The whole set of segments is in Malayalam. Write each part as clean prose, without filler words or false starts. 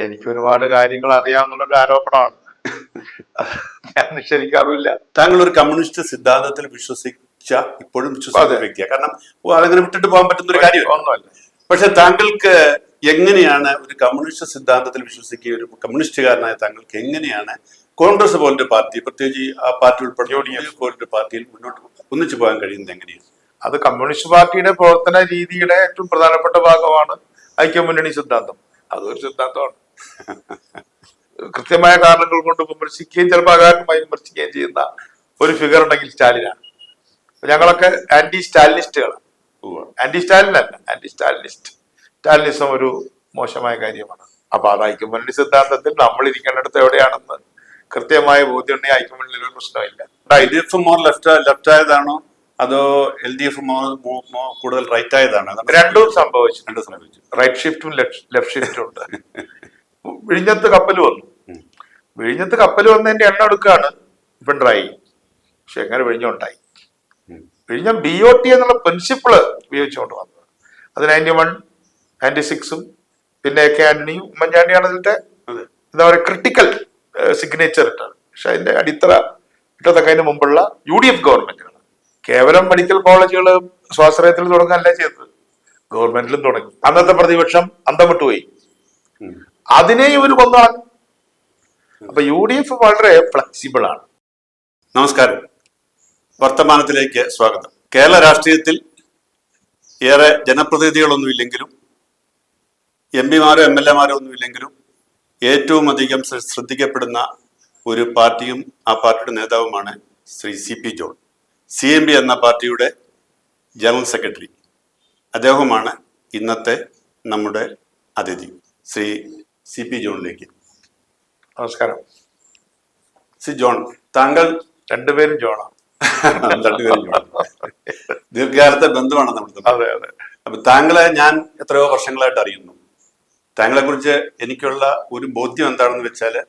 എനിക്ക് ഒരുപാട് കാര്യങ്ങൾ അറിയാമെന്നുള്ളൊരു ആരോപണമാണ്. ഞാൻ നിഷേധിക്കാറില്ല. താങ്കൾ ഒരു കമ്മ്യൂണിസ്റ്റ് സിദ്ധാന്തത്തിൽ വിശ്വസിച്ച ഇപ്പോഴും വിശ്വസിക്കുന്ന വ്യക്തിയാണ്. കാരണം അതങ്ങനെ വിട്ടിട്ട് പോകാൻ പറ്റുന്ന ഒരു കാര്യമൊന്നുമല്ല. പക്ഷെ താങ്കൾക്ക് എങ്ങനെയാണ് ഒരു കമ്മ്യൂണിസ്റ്റ് സിദ്ധാന്തത്തിൽ വിശ്വസിക്കുക, ഒരു കമ്മ്യൂണിസ്റ്റുകാരനായ താങ്കൾക്ക് എങ്ങനെയാണ് കോൺഗ്രസ് പോലൊരു പാർട്ടി, പ്രത്യേകിച്ച് ആ പാർട്ടി ഉൾപ്പെടെ UDF പോലൊരു പാർട്ടിയിൽ മുന്നോട്ട് ഒന്നിച്ചു പോകാൻ കഴിയുന്നത് എങ്ങനെയാണ്? അത് കമ്മ്യൂണിസ്റ്റ് പാർട്ടിയുടെ പ്രവർത്തന രീതിയുടെ ഏറ്റവും പ്രധാനപ്പെട്ട ഭാഗമാണ് ഐക്യമുന്നണി സിദ്ധാന്തം. അതൊരു സിദ്ധാന്തമാണ്. കൃത്യമായ കാരണങ്ങൾ കൊണ്ട് വിമർശിക്കുകയും ചിലപ്പോൾ അകാരണമായി വിമർശിക്കുകയും ചെയ്യുന്ന ഒരു ഫിഗർ ഉണ്ടെങ്കിൽ സ്റ്റാലിനാണ്. ഞങ്ങളൊക്കെ ആന്റി സ്റ്റാലിനിസ്റ്റുകളാണ്. ആന്റി സ്റ്റാലിനല്ല, ആന്റി സ്റ്റാലിനിസ്റ്റ്. സ്റ്റാലിനിസം ഒരു മോശമായ കാര്യമാണ്. അപ്പൊ അത് ഐക്യമുന്നണി സിദ്ധാന്തത്തിൽ നമ്മൾ ഇരിക്കേണ്ടടുത്ത് എവിടെയാണെന്ന് കൃത്യമായ ബോധ്യമുണ്ടെങ്കിൽ ഐക്യമുന്നണിയിൽ ഒരു പ്രശ്നമില്ല. LDF മോർ ലെഫ്റ്റ് ആയതാണോ അതോ LDF കൂടുതൽ റൈറ്റ് ആയതാണോ? രണ്ടും സംഭവിച്ചു. റൈറ്റ് ഷിഫ്റ്റും ലെഫ്റ്റ് ഷിഫ്റ്റും ഉണ്ട്. വിഴിഞ്ഞത്ത് കപ്പൽ വന്നു. വിഴിഞ്ഞത്ത് കപ്പൽ വന്നതിന്റെ എണ്ണം എടുക്കുകയാണ് പിണറായി. പക്ഷെ എങ്ങനെ വിഴിഞ്ഞുണ്ടായി? വിഴിഞ്ഞം BOT എന്നുള്ള പ്രിൻസിപ്പിള് ഉപയോഗിച്ചുകൊണ്ട് വന്നത്. അത് 91, 96ഉം പിന്നെ AK ആന്റണിയും ഉമ്മൻചാണ്ടിയാണ് അതിന്റെ എന്താ പറയുക ക്രിട്ടിക്കൽ സിഗ്നേച്ചർ ഇട്ടത്. പക്ഷെ അതിന്റെ അടിത്തറ ഇട്ടതൊക്കെ അതിന് മുമ്പുള്ള UDF ഗവൺമെന്റുകൾ കേവലം മെഡിക്കൽ കോളേജുകൾ സ്വാശ്രയത്തിൽ തുടങ്ങാനല്ല ചെയ്തത്, ഗവൺമെന്റിലും തുടങ്ങി. അന്നത്തെ പ്രതിപക്ഷം അന്തം വിട്ടുപോയി. അതിനെ ഇവർ കൊന്നാണ്. അപ്പൊ UDF വളരെ ഫ്ലെക്സിബിൾ ആണ്. നമസ്കാരം, വർത്തമാനത്തിലേക്ക് സ്വാഗതം. കേരള രാഷ്ട്രീയത്തിൽ ഏറെ ജനപ്രതിനിധികളൊന്നുമില്ലെങ്കിലും MP-മാരോ MLA-മാരോ ഒന്നുമില്ലെങ്കിലും ഏറ്റവും അധികം ശ്രദ്ധിക്കപ്പെടുന്ന ഒരു പാർട്ടിയും ആ പാർട്ടിയുടെ നേതാവുമാണ് ശ്രീ CP ജോൺ. CMB എന്ന പാർട്ടിയുടെ ജനറൽ സെക്രട്ടറി. അദ്ദേഹവുമാണ് ഇന്നത്തെ നമ്മുടെ അതിഥി. ശ്രീ CP ജോണിലേക്ക് നമസ്കാരം. ശ്രീ ജോൺ, താങ്കൾ രണ്ടുപേരും ജോണാണ്. രണ്ടുപേരും ജോൺ. ദീർഘകാലത്തെ ബന്ധമാണ് നമ്മൾ. അതെ അതെ. അപ്പൊ താങ്കളെ ഞാൻ എത്രയോ വർഷങ്ങളായിട്ട് അറിയുന്നു. താങ്കളെ കുറിച്ച് എനിക്കുള്ള ഒരു ബോധ്യം എന്താണെന്ന് വെച്ചാല്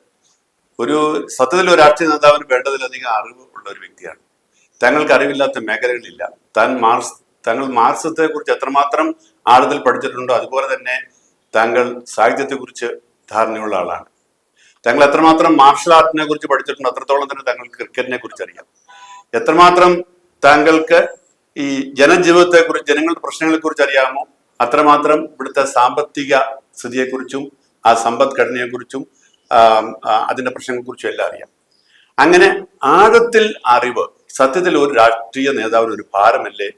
സത്യത്തിൽ ഒരു രാഷ്ട്രീയ നേതാവിന് വേണ്ടതിലധികം അറിവ് ഉള്ള ഒരു വ്യക്തിയാണ്. താങ്കൾക്ക് അറിവില്ലാത്ത മേഖലകളില്ല. താങ്കൾ മാർക്സത്തെ കുറിച്ച് എത്രമാത്രം ആഴത്തിൽ പഠിച്ചിട്ടുണ്ടോ അതുപോലെ തന്നെ താങ്കൾ സാഹിത്യത്തെ കുറിച്ച് ധാരണയുള്ള ആളാണ്. താങ്കൾ എത്രമാത്രം മാർഷൽ ആർട്ടിനെ കുറിച്ച് പഠിച്ചിട്ടുണ്ടോ അത്രത്തോളം തന്നെ താങ്കൾക്ക് ക്രിക്കറ്റിനെ കുറിച്ച് അറിയാം. എത്രമാത്രം താങ്കൾക്ക് ഈ ജനജീവിതത്തെ കുറിച്ച്, ജനങ്ങളുടെ പ്രശ്നങ്ങളെ കുറിച്ച് അറിയാമോ അത്രമാത്രം ഇവിടുത്തെ സാമ്പത്തിക സ്ഥിതിയെക്കുറിച്ചും ആ സമ്പദ്ഘടനയെക്കുറിച്ചും അതിന്റെ പ്രശ്നങ്ങളെക്കുറിച്ചും എല്ലാം അറിയാം. അങ്ങനെ ആഴത്തിൽ അറിവ് സത്യത്തിൽ ഒരു രാഷ്ട്രീയ നേതാവിന് ഒരു ഭാരമല്ലേ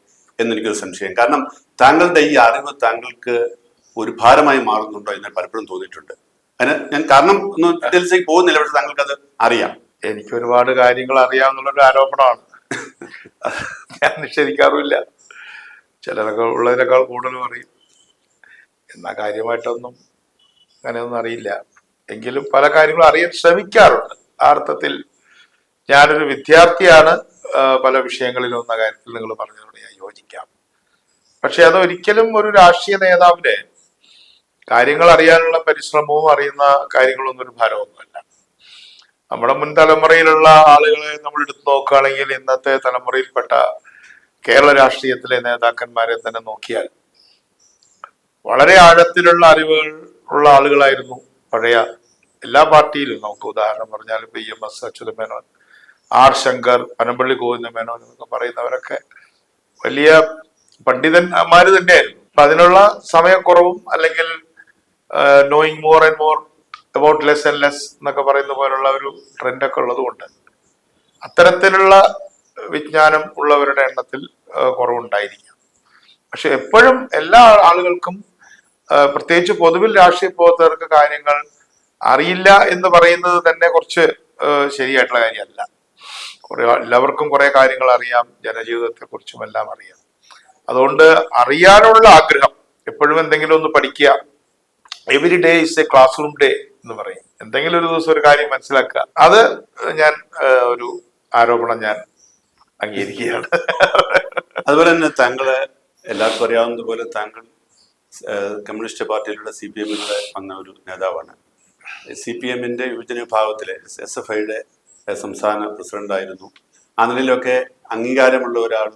എന്നെനിക്കൊരു സംശയം. കാരണം താങ്കളുടെ ഈ അറിവ് താങ്കൾക്ക് ഒരു ഭാരമായി മാറുന്നുണ്ടോ എന്ന് പലപ്പോഴും തോന്നിയിട്ടുണ്ട്. അതിന് ഞാൻ കാരണം ഒന്നും ഡീറ്റെയിൽസിലേക്ക് പോകുന്നില്ല, പക്ഷെ താങ്കൾക്ക് അത് അറിയാം. എനിക്ക് ഒരുപാട് കാര്യങ്ങൾ അറിയാമെന്നുള്ളൊരു ആരോപണമാണ്. ഞാൻ നിഷേധിക്കാറുമില്ല. ചിലരൊക്കെ ഉള്ളതിനേക്കാൾ കൂടുതൽ പറയും. എന്നാ കാര്യമായിട്ടൊന്നും അങ്ങനെയൊന്നും അറിയില്ല. എങ്കിലും പല കാര്യങ്ങളും അറിയാൻ ശ്രമിക്കാറുണ്ട്. ആ അർത്ഥത്തിൽ ഞാനൊരു വിദ്യാർത്ഥിയാണ്. പല വിഷയങ്ങളിലും എന്ന കാര്യത്തിൽ നിങ്ങൾ പറഞ്ഞതോട് ഞാൻ യോജിക്കാം. പക്ഷെ അതൊരിക്കലും ഒരു രാഷ്ട്രീയ നേതാവിന് കാര്യങ്ങൾ അറിയാനുള്ള പരിശ്രമവും അറിയുന്ന കാര്യങ്ങളൊന്നും ഒരു ഭാരമൊന്നുമല്ല. നമ്മുടെ മുൻ തലമുറയിലുള്ള ആളുകളെ നമ്മൾ എടുത്തു നോക്കുകയാണെങ്കിൽ ഇന്നത്തെ തലമുറയിൽപ്പെട്ട കേരള രാഷ്ട്രീയത്തിലെ നേതാക്കന്മാരെ തന്നെ നോക്കിയാൽ വളരെ ആഴത്തിലുള്ള അറിവുകൾ ഉള്ള ആളുകളായിരുന്നു പഴയ എല്ലാ പാർട്ടിയിലും. നമുക്ക് ഉദാഹരണം പറഞ്ഞാൽ PMS അച്യുതമേനോൻ, R ശങ്കർ, പനമ്പള്ളി ഗോവിന്ദമേനോൻ എന്നൊക്കെ പറയുന്നവരൊക്കെ വലിയ പണ്ഡിതന്മാര് തന്നെയായിരുന്നു. അപ്പൊ അതിനുള്ള സമയക്കുറവും അല്ലെങ്കിൽ knowing more and more about less and less എന്നൊക്കെ പറയുന്ന പോലുള്ള ഒരു ട്രെൻഡൊക്കെ ഉള്ളതുകൊണ്ട് അത്തരത്തിലുള്ള വിജ്ഞാനം ഉള്ളവരുടെ എണ്ണത്തിൽ കുറവുണ്ടായിരിക്കാം. പക്ഷെ എപ്പോഴും എല്ലാ ആളുകൾക്കും, പ്രത്യേകിച്ച് പൊതുവിൽ രാഷ്ട്രീയ പ്രവർത്തകർക്ക് കാര്യങ്ങൾ അറിയില്ല എന്ന് പറയുന്നത് തന്നെ കുറച്ച് ശരിയായിട്ടുള്ള കാര്യമല്ല. എല്ലാവർക്കും കുറെ കാര്യങ്ങൾ അറിയാം, ജനജീവിതത്തെ കുറിച്ചും എല്ലാം അറിയാം. അതുകൊണ്ട് അറിയാനുള്ള ആഗ്രഹം, എപ്പോഴും എന്തെങ്കിലും ഒന്ന് പഠിക്കുക. Every day is A class room day എന്ന് പറയും. എന്തെങ്കിലും ഒരു ദിവസം ഒരു കാര്യം മനസ്സിലാക്കുക. അത് ഞാൻ ഒരു ആരോപണം ഞാൻ അംഗീകരിക്കുകയാണ്. അതുപോലെ തന്നെ താങ്കളെ എല്ലാവർക്കും അറിയാവുന്നതുപോലെ താങ്കൾ കമ്മ്യൂണിസ്റ്റ് പാർട്ടിയിലൂടെ CPM-ലൂടെ വന്ന ഒരു നേതാവാണ്. CPM-ന്റെ യുവജന വിഭാഗത്തിലെ SFIയുടെ സംസ്ഥാന പ്രസിഡന്റായിരുന്നു. ആ നിലയിലൊക്കെ അംഗീകാരമുള്ള ഒരാൾ.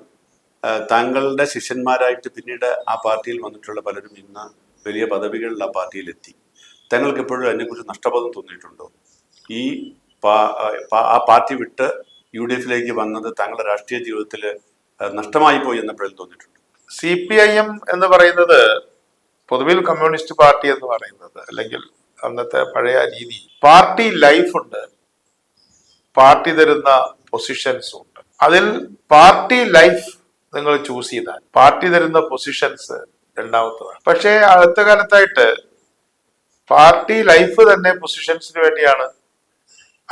താങ്കളുടെ ശിഷ്യന്മാരായിട്ട് പിന്നീട് ആ പാർട്ടിയിൽ വന്നിട്ടുള്ള പലരും ഇന്ന് വലിയ പദവികളിൽ ആ പാർട്ടിയിലെത്തി. താങ്കൾക്ക് എപ്പോഴും അതിനെക്കുറിച്ച് നഷ്ടബോധം തോന്നിയിട്ടുണ്ടോ? ഈ ആ പാർട്ടി വിട്ട് UDF-ലേക്ക് വന്നത് താങ്കളുടെ രാഷ്ട്രീയ ജീവിതത്തിൽ നഷ്ടമായി പോയി എന്നെപ്പോഴും തോന്നിയിട്ടുണ്ട്? CPIM എന്ന് പറയുന്നത് പൊതുവിൽ കമ്മ്യൂണിസ്റ്റ് പാർട്ടി എന്ന് പറയുന്നത്, അല്ലെങ്കിൽ അന്നത്തെ പഴയ രീതി, പാർട്ടി ലൈഫ് ഉണ്ട്, പാർട്ടി തരുന്ന പൊസിഷൻസും ഉണ്ട്. അതിൽ പാർട്ടി ലൈഫ് നിങ്ങൾ ചൂസ് ചെയ്താൽ പാർട്ടി തരുന്ന പൊസിഷൻസ് രണ്ടാമത്തതാണ്. പക്ഷേ അടുത്ത കാലത്തായിട്ട് പാർട്ടി ലൈഫ് തന്നെ പൊസിഷൻസിന് വേണ്ടിയാണ്,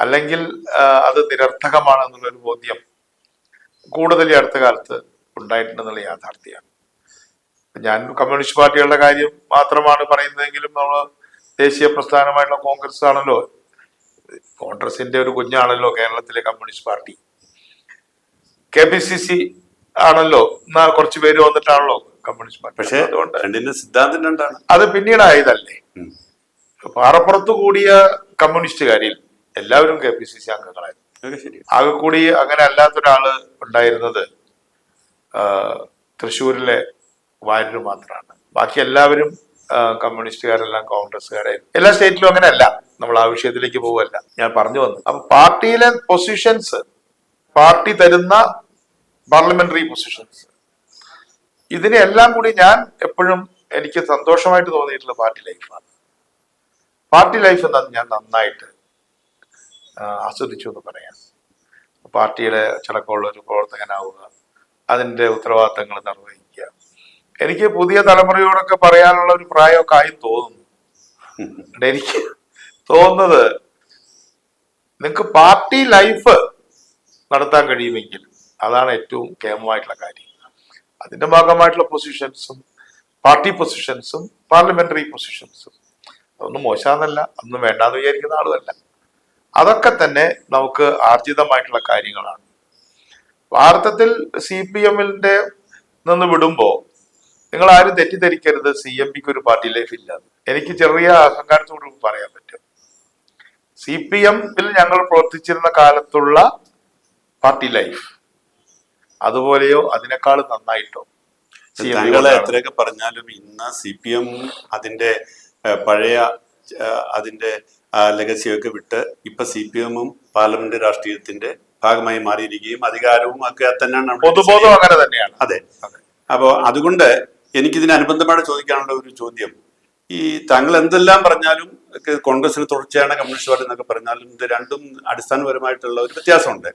അല്ലെങ്കിൽ അത് നിരർത്ഥകമാണ് എന്നുള്ളൊരു ബോധ്യം കൂടുതൽ ഈ അടുത്ത കാലത്ത് ഉണ്ടായിട്ടുണ്ടെന്നുള്ള യാഥാർത്ഥ്യമാണ്. ഞാൻ കമ്മ്യൂണിസ്റ്റ് പാർട്ടികളുടെ കാര്യം മാത്രമാണ് പറയുന്നതെങ്കിലും നമ്മൾ ദേശീയ പ്രസ്ഥാനമായിട്ടുള്ള കോൺഗ്രസ് ആണല്ലോ, കോൺഗ്രസിന്റെ ഒരു കുഞ്ഞാണല്ലോ കേരളത്തിലെ കമ്മ്യൂണിസ്റ്റ് പാർട്ടി. KPCC ആണല്ലോ, എന്നാ കുറച്ച് പേര് വന്നിട്ടാണല്ലോ കമ്മ്യൂണിസ്റ്റ് പാർട്ടി. പക്ഷേ അതുകൊണ്ട് സിദ്ധാന്തം രണ്ടാണ്, അത് പിന്നീടായതല്ലേ. പാറപ്പുറത്ത് കൂടിയ കമ്മ്യൂണിസ്റ്റുകാരിൽ എല്ലാവരും KPCC അംഗങ്ങളായിരുന്നു. ആകെ കൂടി അങ്ങനെ അല്ലാത്തൊരാള് ഉണ്ടായിരുന്നത് തൃശ്ശൂരിലെ വാര്യർ മാത്രമാണ്. ബാക്കി എല്ലാവരും കമ്മ്യൂണിസ്റ്റുകാരെല്ലാം കോൺഗ്രസ്സുകാരായിരുന്നു. എല്ലാ സ്റ്റേറ്റിലും അങ്ങനെ അല്ല, നമ്മൾ ആ വിഷയത്തിലേക്ക് പോവല്ല, ഞാൻ പറഞ്ഞു വന്നു. അപ്പൊ പാർട്ടിയിലെ പൊസിഷൻസ്, പാർട്ടി തരുന്ന പാർലമെന്ററി പൊസിഷൻസ്, ഇതിനെല്ലാം കൂടി ഞാൻ എപ്പോഴും എനിക്ക് സന്തോഷമായിട്ട് തോന്നിയിട്ടുള്ള പാർട്ടി ലൈഫാണ്. പാർട്ടി ലൈഫ് ഞാൻ നന്നായിട്ട് ആസ്വദിച്ചു എന്ന് പറയാം. പാർട്ടിയുടെ ചിലക്കുള്ള ഒരു പ്രവർത്തകനാവുക, അതിൻ്റെ ഉത്തരവാദിത്തങ്ങൾ നിർവഹിക്കുക. എനിക്ക് പുതിയ തലമുറയോടൊക്കെ പറയാനുള്ള ഒരു പ്രായമൊക്കെ ആയി തോന്നുന്നു. എനിക്ക് തോന്നുന്നത്, നിങ്ങൾക്ക് പാർട്ടി ലൈഫ് നടത്താൻ കഴിയുമെങ്കിൽ അതാണ് ഏറ്റവും കേമമായിട്ടുള്ള കാര്യം. അതിന്റെ ഭാഗമായിട്ടുള്ള പൊസിഷൻസും, പാർട്ടി പൊസിഷൻസും, പാർലമെന്ററി പൊസിഷൻസും, അതൊന്നും മോശമെന്നല്ല, അതൊന്നും വേണ്ടാന്ന് വിചാരിക്കുന്ന ആളുമല്ല. അതൊക്കെ തന്നെ നമുക്ക് ആർജിതമായിട്ടുള്ള കാര്യങ്ങളാണ്. ഭാരതത്തിൽ CPM-ന്റെ നിന്ന് വിടുമ്പോ നിങ്ങൾ ആരും തെറ്റിദ്ധരിക്കരുത്, CMPക്ക് ഒരു പാർട്ടി ലൈഫ് ഇല്ല. എനിക്ക് ചെറിയ അഹങ്കാരത്തോട് പറയാൻ പറ്റും. CPM-ൽ ഞങ്ങൾ പ്രവർത്തിച്ചിരുന്ന കാലത്തുള്ള പാർട്ടി ലൈഫ് അതുപോലെയോ അതിനേക്കാൾ നന്നായിട്ടോ. താങ്കളെ എത്രയൊക്കെ പറഞ്ഞാലും ഇന്ന് CPM അതിന്റെ പഴയ അതിന്റെ ലെഗസിയൊക്കെ വിട്ട് ഇപ്പൊ CPM-ഉം പാർലമെന്റ് രാഷ്ട്രീയത്തിന്റെ ഭാഗമായി മാറിയിരിക്കുകയും അധികാരവും ഒക്കെ തന്നെയാണ്, പൊതുബോധം അങ്ങനെ തന്നെയാണ്. അതെ. അപ്പോ അതുകൊണ്ട് എനിക്കിതിന് അനുബന്ധമായിട്ട് ചോദിക്കാനുള്ള ഒരു ചോദ്യം, ഈ താങ്കൾ എന്തെല്ലാം പറഞ്ഞാലും കോൺഗ്രസിന് തുടർച്ചയാണ്, കമ്മ്യൂണിസ്റ്റ് പാർട്ടി എന്നൊക്കെ പറഞ്ഞാലും ഇത് രണ്ടും അടിസ്ഥാനപരമായിട്ടുള്ള ഒരു വ്യത്യാസമുണ്ട്.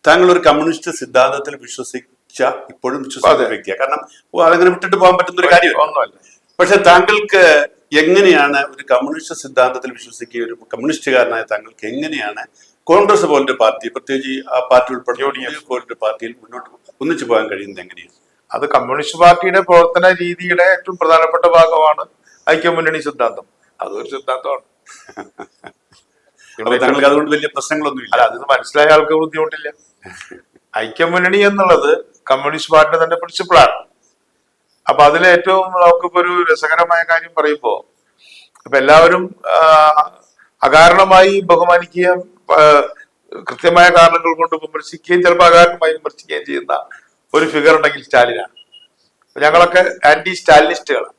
താങ്കൾ ഒരു കമ്മ്യൂണിസ്റ്റ് സിദ്ധാന്തത്തിൽ ഇപ്പോഴും വിശ്വസിക്കുന്ന വ്യക്തിയാണ്. കാരണം അതങ്ങനെ വിട്ടിട്ട് പോകാൻ പറ്റുന്ന ഒരു കാര്യമല്ല. പക്ഷെ താങ്കൾക്ക് എങ്ങനെയാണ് ഒരു കമ്മ്യൂണിസ്റ്റ് സിദ്ധാന്തത്തിൽ വിശ്വസിക്കുക, ഒരു കമ്മ്യൂണിസ്റ്റുകാരനായ താങ്കൾക്ക് എങ്ങനെയാണ് കോൺഗ്രസ് പോലൊരു പാർട്ടി, പ്രത്യേകിച്ച് ആ പാർട്ടി ഉൾപ്പെടെ UDF പോലൊരു പാർട്ടിയിൽ മുന്നോട്ട് ഒന്നിച്ചു പോകാൻ കഴിയുന്നത് എങ്ങനെയാണ്? അത് കമ്മ്യൂണിസ്റ്റ് പാർട്ടിയുടെ പ്രവർത്തന രീതിയുടെ ഏറ്റവും പ്രധാനപ്പെട്ട ഭാഗമാണ് ഐക്യമുന്നണി സിദ്ധാന്തം. അതൊരു സിദ്ധാന്തമാണ്. താങ്കൾക്ക് അതുകൊണ്ട് വലിയ പ്രശ്നങ്ങളൊന്നുമില്ല. അല്ല, അത് മനസ്സിലായ ആൾക്ക് ബുദ്ധിമുട്ടില്ല. ഐക്യമുന്നണി എന്നുള്ളത് കമ്മ്യൂണിസ്റ്റ് പാർട്ടിയുടെ തന്നെ പ്രിൻസിപ്പിളാണ്. അപ്പൊ അതിൽ ഏറ്റവും നമുക്കിപ്പോ ഒരു രസകരമായ കാര്യം പറയുമ്പോ, ഇപ്പൊ എല്ലാവരും അകാരണമായി ബഹുമാനിക്കുകയും കൃത്യമായ കാരണങ്ങൾ കൊണ്ട് വിമർശിക്കുകയും ചിലപ്പോൾ അകാരണമായി വിമർശിക്കുകയും ചെയ്യുന്ന ഒരു ഫിഗർ ഉണ്ടെങ്കിൽ സ്റ്റാലിനാണ്. ഞങ്ങളൊക്കെ ആന്റി സ്റ്റാലിനിസ്റ്റുകളാണ്.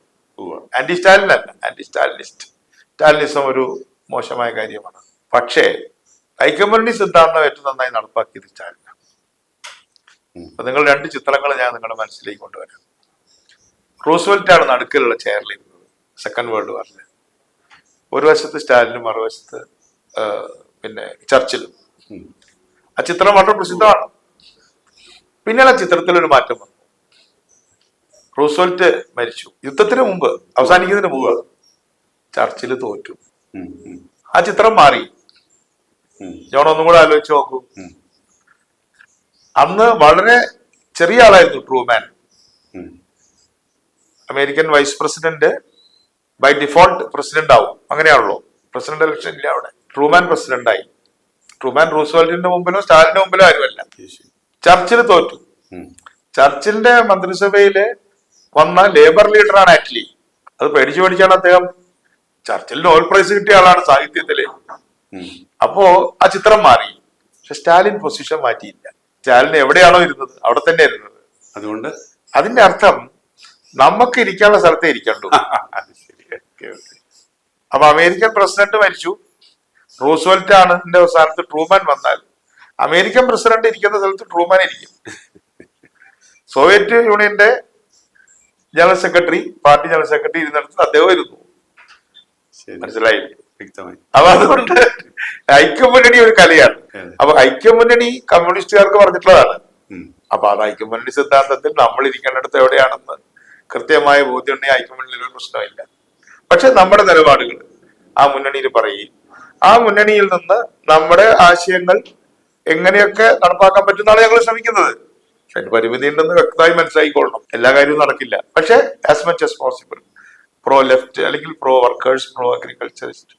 ആന്റി സ്റ്റാലിൻ അല്ല, ആന്റി സ്റ്റാലിനിസ്റ്റ്. സ്റ്റാലിനിസം ഒരു മോശമായ കാര്യമാണ്. പക്ഷേ ഐക്യമുന്നണി സിദ്ധാന്തം ഏറ്റവും നന്നായി നടപ്പാക്കിയത് സ്റ്റാലിനാണ്. അപ്പൊ നിങ്ങൾ രണ്ട് ചിത്രങ്ങൾ ഞാൻ നിങ്ങളുടെ മനസ്സിലേക്ക് കൊണ്ടുവരാം. റൂസ്വെൽറ്റ് ആണ് നടുക്കിലുള്ള ചെയറിലിരുന്നത് സെക്കൻഡ് വേൾഡ് വാറിൽ. ഒരു വശത്ത് സ്റ്റാലിനും മറുവശത്ത് പിന്നെ ചർച്ചിലും. ആ ചിത്രം വളരെ പ്രസിദ്ധമാണ്. പിന്നീട് ആ ചിത്രത്തിൽ ഒരു മാറ്റം വന്നു. റൂസ്വെൽറ്റ് മരിച്ചു. യുദ്ധത്തിന് മുമ്പ്, അവസാനിക്കുന്നതിന് മുമ്പ് ചർച്ചിൽ തോറ്റു. ആ ചിത്രം മാറി. ജോൺ ഒന്നും കൂടെ ആലോചിച്ച് നോക്കൂ. അന്ന് വളരെ ചെറിയ ആളായിരുന്നു Truman. American vice president by default president ആവും, അങ്ങനെയാണല്ലോ. പ്രസിഡന്റ് ഇലക്ഷൻ ഇല്ല അവിടെ. ട്രൂമാൻ പ്രസിഡന്റായി. ട്രൂമാൻ റൂസ്വെൽറ്റിന്റെ മുമ്പിലോ സ്റ്റാലിന്റെ മുമ്പിലോ ആരുമല്ല. ചർച്ചിൽ തോറ്റു. ചർച്ചിലിന്റെ മന്ത്രിസഭയില് വന്ന ലേബർ ലീഡറാണ് ആറ്റ്ലി. അത് പേടിച്ചാണ് അദ്ദേഹം. ചർച്ചിലിന് നോബൽ പ്രൈസ് കിട്ടിയ ആളാണ് സാഹിത്യത്തില്. അപ്പോ ആ ചിത്രം മാറി. പക്ഷെ സ്റ്റാലിൻ പൊസിഷൻ മാറ്റിയില്ല. സ്റ്റാലിൻ എവിടെയാണോ ഇരുന്നത് അവിടെ തന്നെ ഇരുന്നത്. അതുകൊണ്ട് അതിന്റെ അർത്ഥം നമുക്ക് ഇരിക്കാനുള്ള സ്ഥലത്തേ ഇരിക്കണ്ടു. അപ്പൊ അമേരിക്കൻ പ്രസിഡന്റ് മരിച്ചു, റൂസ്വെൽറ്റ് ആണ് ഇതിന്റെ അവസാനത്ത് ട്രൂമാൻ വന്നാൽ അമേരിക്കൻ പ്രസിഡന്റ് ഇരിക്കുന്ന സ്ഥലത്ത് ട്രൂമാൻ ഇരിക്കും. സോവിയറ്റ് യൂണിയന്റെ general secretary, party general secretary ഇരുന്നിടത്ത് അദ്ദേഹം ഇരുന്നു. മനസ്സിലായി? വ്യക്തമായി. അപ്പൊ അതുകൊണ്ട് ഐക്യമുന്നണി ഒരു കലയാണ്. അപ്പൊ ഐക്യമുന്നണി കമ്മ്യൂണിസ്റ്റുകാർക്ക് പറഞ്ഞിട്ടുള്ളതാണ്. അപ്പൊ അത് ഐക്യമുന്നണി സിദ്ധാന്തത്തിൽ നമ്മൾ ഇരിക്കേണ്ടിടത്ത് എവിടെയാണെന്ന് കൃത്യമായ ബോധ്യമുണ്ടെങ്കിൽ ഐക്യമുന്നണിയിൽ ഒരു പ്രശ്നമില്ല. പക്ഷെ നമ്മുടെ നിലപാടുകൾ ആ മുന്നണിയിൽ പറയുകയും ആ മുന്നണിയിൽ നിന്ന് നമ്മുടെ ആശയങ്ങൾ എങ്ങനെയൊക്കെ നടപ്പാക്കാൻ പറ്റുന്നതാണ് ഞങ്ങൾ ശ്രമിക്കുന്നത്. പക്ഷെ അതിന് പരിമിതി ഉണ്ടെന്ന് വ്യക്തമായി മനസ്സിലാക്കിക്കൊള്ളണം. എല്ലാ കാര്യവും നടക്കില്ല. പക്ഷെ as much as possible pro left അല്ലെങ്കിൽ പ്രോ വർക്കേഴ്സ്, പ്രോ അഗ്രികൾച്ചറിസ്റ്റ്,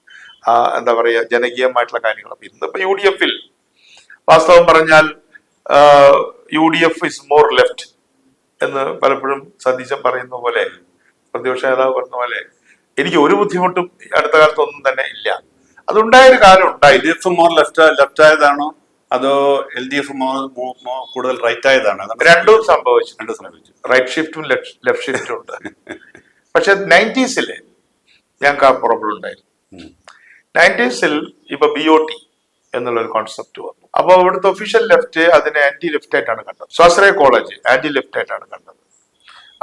എന്താ പറയുക, ജനകീയമായിട്ടുള്ള കാര്യങ്ങൾ. അപ്പൊ ഇന്നിപ്പോ UDF വാസ്തവം പറഞ്ഞാൽ UDF ഇസ് മോർ ലെഫ്റ്റ് എന്ന് പലപ്പോഴും സതീശൻ പറയുന്ന പോലെ, പ്രതിപക്ഷ നേതാവ് പറഞ്ഞ പോലെ എനിക്ക് ഒരു ബുദ്ധിമുട്ടും അടുത്ത കാലത്തൊന്നും തന്നെ ഇല്ല. അതുണ്ടായൊരു കാലം ഉണ്ടായി. LDF മോർ ലെഫ്റ്റ് ആയതാണോ അതോ LDF കൂടുതൽ റൈറ്റ് ആയതാണോ? രണ്ടും സംഭവിച്ചു. റൈറ്റ് ഷിഫ്റ്റും ലെഫ്റ്റ് ഷിഫ്റ്റും ഉണ്ട്. പക്ഷെ 90s ഞങ്ങൾക്ക് ആ പ്രോബ്ലം ഉണ്ടായിരുന്നു. 90s ഇപ്പൊ BOT എന്നുള്ളൊരു കോൺസെപ്റ്റ് വന്നു. അപ്പൊ ഇവിടുത്തെ ഒഫീഷ്യൽ ലെഫ്റ്റ് അതിനെ ആന്റി ലെഫ്റ്റ് ആയിട്ടാണ് കണ്ടത്. സ്വാശ്രയ കോളേജ് ആന്റി ലെഫ്റ്റ് ആയിട്ടാണ് കണ്ടത്.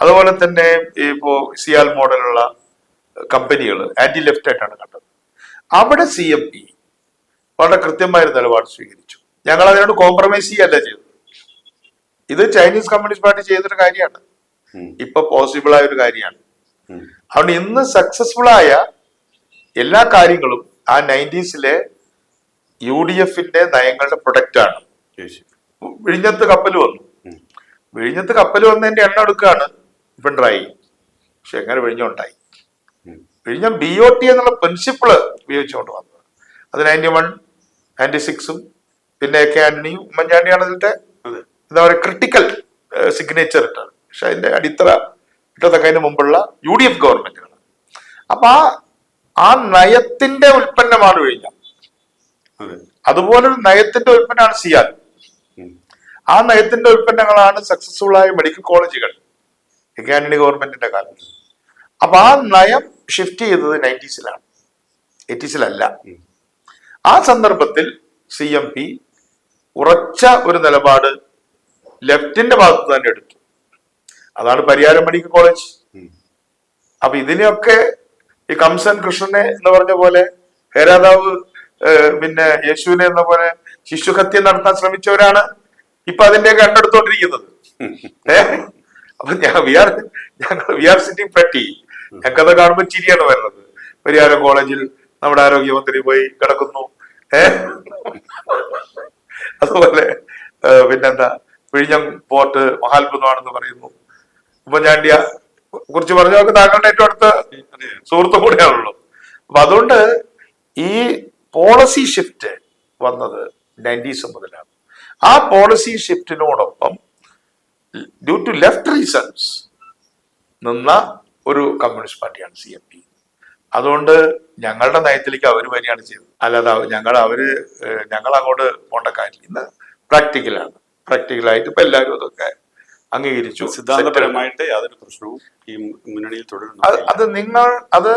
അതുപോലെ തന്നെ ഇപ്പോ സിയാൽ മോഡലുള്ള കമ്പനികൾ ആന്റി ലെഫ്റ്റ് ആയിട്ടാണ് കണ്ടത്. അവിടെ CMP വളരെ കൃത്യമായ ഒരു നിലപാട് സ്വീകരിച്ചു. ഞങ്ങൾ അതിനോട് കോംപ്രമൈസ് ചെയ്യല്ല ചെയ്തത്. ഇത് ചൈനീസ് കമ്മ്യൂണിസ്റ്റ് പാർട്ടി ചെയ്തൊരു കാര്യമാണ്, ഇപ്പൊ പോസിബിൾ ആയ ഒരു കാര്യമാണ്. അതുകൊണ്ട് ഇന്ന് സക്സസ്ഫുൾ ആയ എല്ലാ കാര്യങ്ങളും ആ 90s UDF നയങ്ങളുടെ പ്രൊഡക്റ്റ് ആണ്. വിഴിഞ്ഞത്ത് കപ്പൽ വന്നു. വിഴിഞ്ഞത്ത് കപ്പൽ വന്നതിന്റെ എണ്ണം എടുക്കുകയാണ് പിണറായി. പക്ഷെ എങ്ങനെ വിഴിഞ്ഞുണ്ടായി? വിഴിഞ്ഞം BOT എന്നുള്ള പ്രിൻസിപ്പിള് ഉപയോഗിച്ചുകൊണ്ട് വന്നത്. അത് 91, 96 പിന്നെ AK ആന്റണിയും ഉമ്മൻചാണ്ടിയാണ് അതിന്റെ എന്താ പറയുക ക്രിട്ടിക്കൽ സിഗ്നേച്ചർ ഇട്ടത്. പക്ഷെ അതിന്റെ അടിത്തറ ഇട്ടതൊക്കെ അതിന് മുമ്പുള്ള UDF ഗവൺമെന്റുകൾ. അപ്പൊ ആ നയത്തിന്റെ ഉൽപ്പന്നമാണ് വിഴിഞ്ഞം. അതുപോലൊരു നയത്തിന്റെ ഉൽപ്പന്നമാണ് സിയാൽ. ആ നയത്തിന്റെ ഉൽപ്പന്നങ്ങളാണ് സക്സസ്ഫുൾ ആയ മെഡിക്കൽ കോളേജുകൾ AK ആന്റണി ഗവൺമെന്റിന്റെ കാലത്ത്. അപ്പൊ ആ നയം ഷിഫ്റ്റ് ചെയ്തത് 90s 80s ആ സന്ദർഭത്തിൽ CMP ഉറച്ച ഒരു നിലപാട് ലെഫ്റ്റിന്റെ ഭാഗത്ത് തന്നെ എടുത്തു. അതാണ് പരിയാരം മെഡിക്കൽ കോളേജ്. അപ്പൊ ഇതിനെയൊക്കെ ഈ കംസൻ കൃഷ്ണനെ എന്ന് പറഞ്ഞ പോലെ, ഹേരാദാവ് പിന്നെ യേശുവിനെ എന്ന പോലെ ശിശുഹത്യ നടത്താൻ ശ്രമിച്ചവരാണ് ഇപ്പൊ അതിന്റെയൊക്കെ കണ്ടെടുത്തോണ്ടിരിക്കുന്നത്. അപ്പൊ വി ആർ സിറ്റിംഗ് പറ്റി. ഞങ്ങൾക്കത് കാണുമ്പോൾ ചിരിയാണ് വരുന്നത്. പരിയാരം കോളേജിൽ നമ്മുടെ ആരോഗ്യമന്ത്രി പോയി കിടക്കുന്നു. അതുപോലെ പിന്നെന്താ വിഴിഞ്ഞം പോർട്ട് മഹാത്ഭുതമാണെന്ന് പറയുന്നു. ഉമ്മൻചാണ്ടിയെ കുറിച്ച് പറഞ്ഞവർക്ക് താങ്കളുടെ ഏറ്റവും അടുത്ത സുഹൃത്തും കൂടെയാണല്ലോ. അപ്പൊ അതുകൊണ്ട് ഈ പോളിസി ഷിഫ്റ്റ് വന്നത് 90s മുതലാണ്. ആ പോളിസി ഷിഫ്റ്റിനോടൊപ്പം ഡ്യൂ ടു ലെഫ്റ്റ് റീസൺസ് നിന്ന ഒരു കമ്മ്യൂണിസ്റ്റ് പാർട്ടിയാണ് CMP. അതുകൊണ്ട് ഞങ്ങളുടെ നയത്തിലേക്ക് അവർ വരികയാണ് ചെയ്തത്. അല്ലാതെ ഞങ്ങൾ അങ്ങോട്ട് പോണ്ട കാര്യം ഇന്ന് പ്രാക്ടിക്കലായിട്ട് ഇപ്പൊ എല്ലാവരും അതൊക്കെ അംഗീകരിച്ചു. സിദ്ധാന്തപരമായിട്ട് യാതൊരു പ്രശ്നവും ഈ മുന്നണിയിൽ തുടരുന്നു. അത്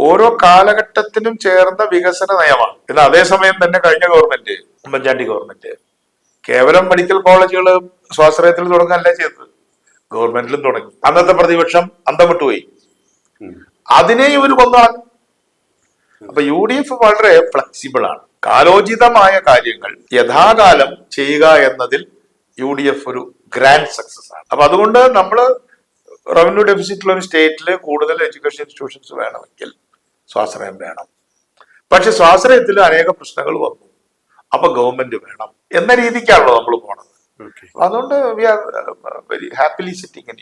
ഓരോ കാലഘട്ടത്തിനും ചേർന്ന വികസന നയമാണ്. എന്നാൽ അതേസമയം തന്നെ കഴിഞ്ഞ ഗവൺമെന്റ്, ഉമ്മൻചാണ്ടി ഗവൺമെന്റ്, കേവലം മെഡിക്കൽ കോളേജുകൾ സ്വാശ്രയത്തിൽ തുടങ്ങാനല്ല ചെയ്തത്, ഗവൺമെന്റിലും തുടങ്ങി. അന്നത്തെ പ്രതിപക്ഷം അന്തം വിട്ടുപോയി. അതിനെ ഇവർ കൊന്നാണ്. അപ്പൊ UDF വളരെ ഫ്ലെക്സിബിൾ ആണ്. കാലോചിതമായ കാര്യങ്ങൾ യഥാകാലം ചെയ്യുക എന്നതിൽ UDF ഒരു ഗ്രാൻഡ് സക്സസ് ആണ്. അപ്പൊ അതുകൊണ്ട് നമ്മള് റവന്യൂ ഡെഫിസിറ്റുള്ള ഒരു സ്റ്റേറ്റില് കൂടുതൽ എഡ്യൂക്കേഷൻ ഇൻസ്റ്റിറ്റ്യൂഷൻസ് വേണമെങ്കിൽ സ്വാശ്രയം വേണം. പക്ഷെ സ്വാശ്രയത്തിൽ അനേക പ്രശ്നങ്ങൾ വന്നു. അപ്പൊ ഗവൺമെന്റ് വേണം എന്ന രീതിക്കാണല്ലോ നമ്മൾ പോണത്. അതുകൊണ്ട് we are very happily sitting in